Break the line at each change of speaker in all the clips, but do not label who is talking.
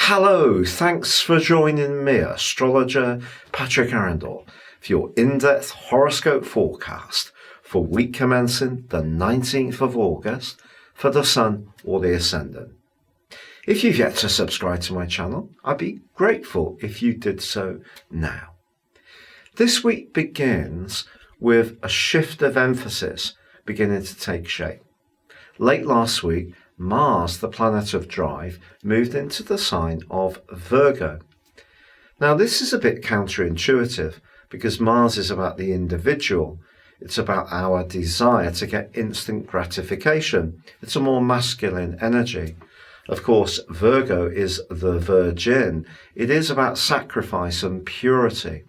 Hello, thanks for joining me, astrologer Patrick Arundell, for your in-depth horoscope forecast for week commencing the 19th of August for the Sun or the Ascendant. If you've yet to subscribe to my channel, I'd be grateful if you did so now. This week begins with a shift of emphasis beginning to take shape. Late last week, Mars, the planet of drive, moved into the sign of Virgo. Now, this is a bit counterintuitive because Mars is about the individual. It's about our desire to get instant gratification. It's a more masculine energy. Of course, Virgo is the virgin. It is about sacrifice and purity.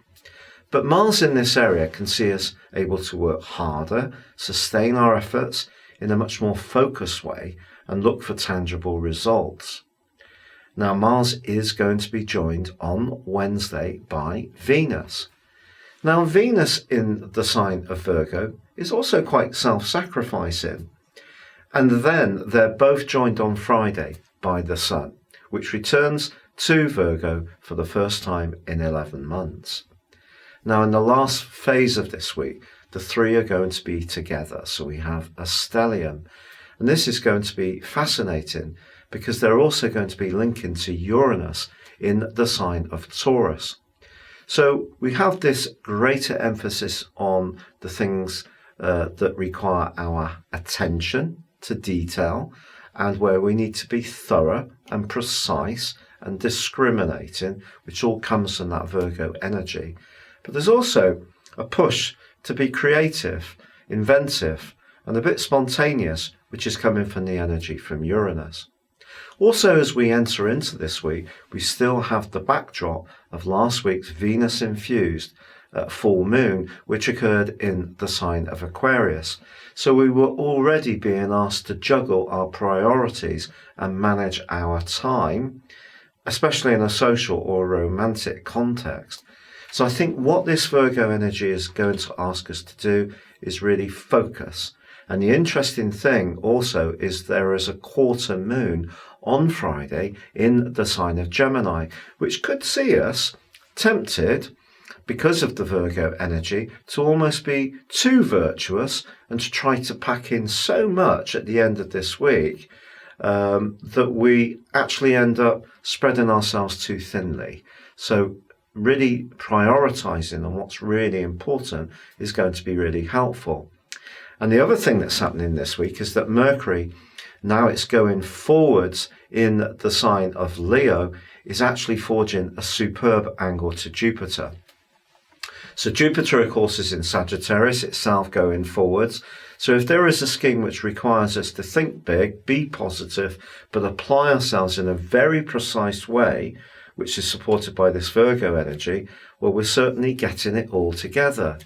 But Mars in this area can see us able to work harder, sustain our efforts in a much more focused way, and look for tangible results. Now, Mars is going to be joined on Wednesday by Venus. Now, Venus in the sign of Virgo is also quite self-sacrificing. And then they're both joined on Friday by the Sun, which returns to Virgo for the first time in 11 months. Now, in the last phase of this week, the three are going to be together. So we have a stellium. And this is going to be fascinating because they're also going to be linking to Uranus in the sign of Taurus. So we have this greater emphasis on the things that require our attention to detail and where we need to be thorough and precise and discriminating, which all comes from that Virgo energy. But there's also a push to be creative, inventive, and a bit spontaneous, which is coming from the energy from Uranus. Also, as we enter into this week, we still have the backdrop of last week's Venus-infused full moon, which occurred in the sign of Aquarius. So we were already being asked to juggle our priorities and manage our time, especially in a social or romantic context. So I think what this Virgo energy is going to ask us to do is really focus. And the interesting thing also is there is a quarter moon on Friday in the sign of Gemini, which could see us tempted, because of the Virgo energy, to almost be too virtuous and to try to pack in so much at the end of this week that we actually end up spreading ourselves too thinly. So really prioritizing on what's really important is going to be really helpful. And the other thing that's happening this week is that Mercury, now it's going forwards in the sign of Leo, is actually forging a superb angle to Jupiter. So Jupiter, of course, is in Sagittarius, itself going forwards. So if there is a scheme which requires us to think big, be positive, but apply ourselves in a very precise way, which is supported by this Virgo energy, well, we're certainly getting it all together.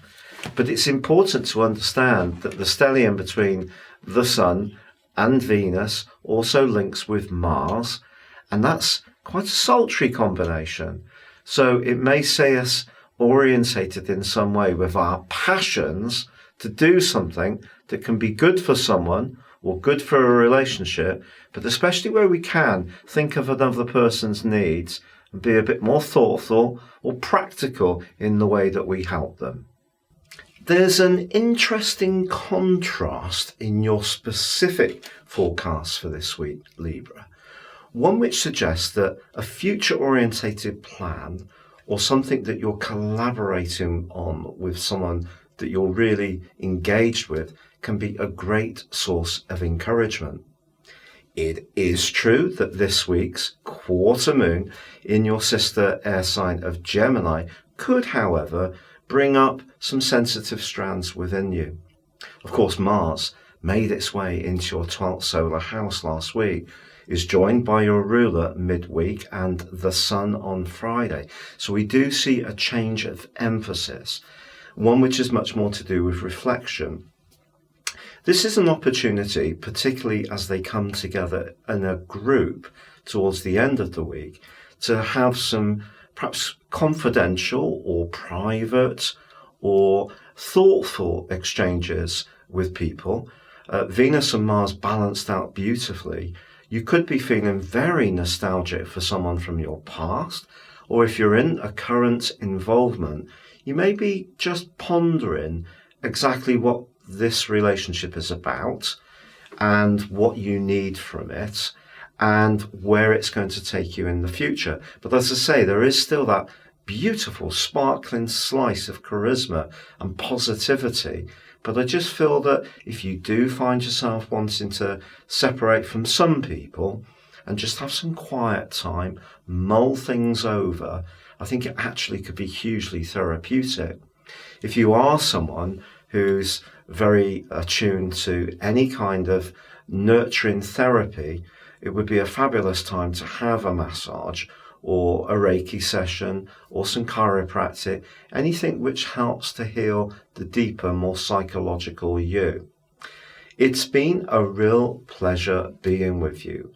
But it's important to understand that the stellium between the Sun and Venus also links with Mars, and that's quite a sultry combination. So it may say us orientated in some way with our passions to do something that can be good for someone or good for a relationship, but especially where we can think of another person's needs and be a bit more thoughtful or practical in the way that we help them. There's an interesting contrast in your specific forecast for this week, Libra. One which suggests that a future-orientated plan or something that you're collaborating on with someone that you're really engaged with can be a great source of encouragement. It is true that this week's quarter moon in your sister air sign of Gemini could, however, bring up some sensitive strands within you. Of course, Mars made its way into your 12th solar house last week, is joined by your ruler midweek and the Sun on Friday. So we do see a change of emphasis, one which is much more to do with reflection. This is an opportunity, particularly as they come together in a group towards the end of the week, to have some perhaps confidential or private or thoughtful exchanges with people. Venus and Mars balanced out beautifully. You could be feeling very nostalgic for someone from your past, or if you're in a current involvement, you may be just pondering exactly what this relationship is about and what you need from it and where it's going to take you in the future. But as I say, there is still that beautiful, sparkling slice of charisma and positivity. But I just feel that if you do find yourself wanting to separate from some people and just have some quiet time, mull things over, I think it actually could be hugely therapeutic. If you are someone who's very attuned to any kind of nurturing therapy, it would be a fabulous time to have a massage or a Reiki session or some chiropractic, anything which helps to heal the deeper, more psychological you. It's been a real pleasure being with you.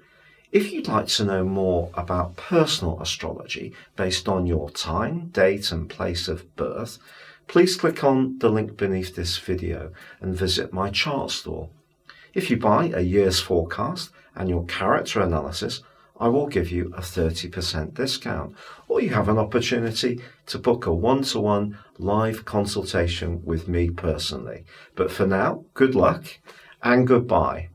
If you'd like to know more about personal astrology based on your time, date and place of birth, please click on the link beneath this video and visit my chart store. If you buy a year's forecast and your character analysis, I will give you a 30% discount, or you have an opportunity to book a one-to-one live consultation with me personally. But for now, good luck and goodbye.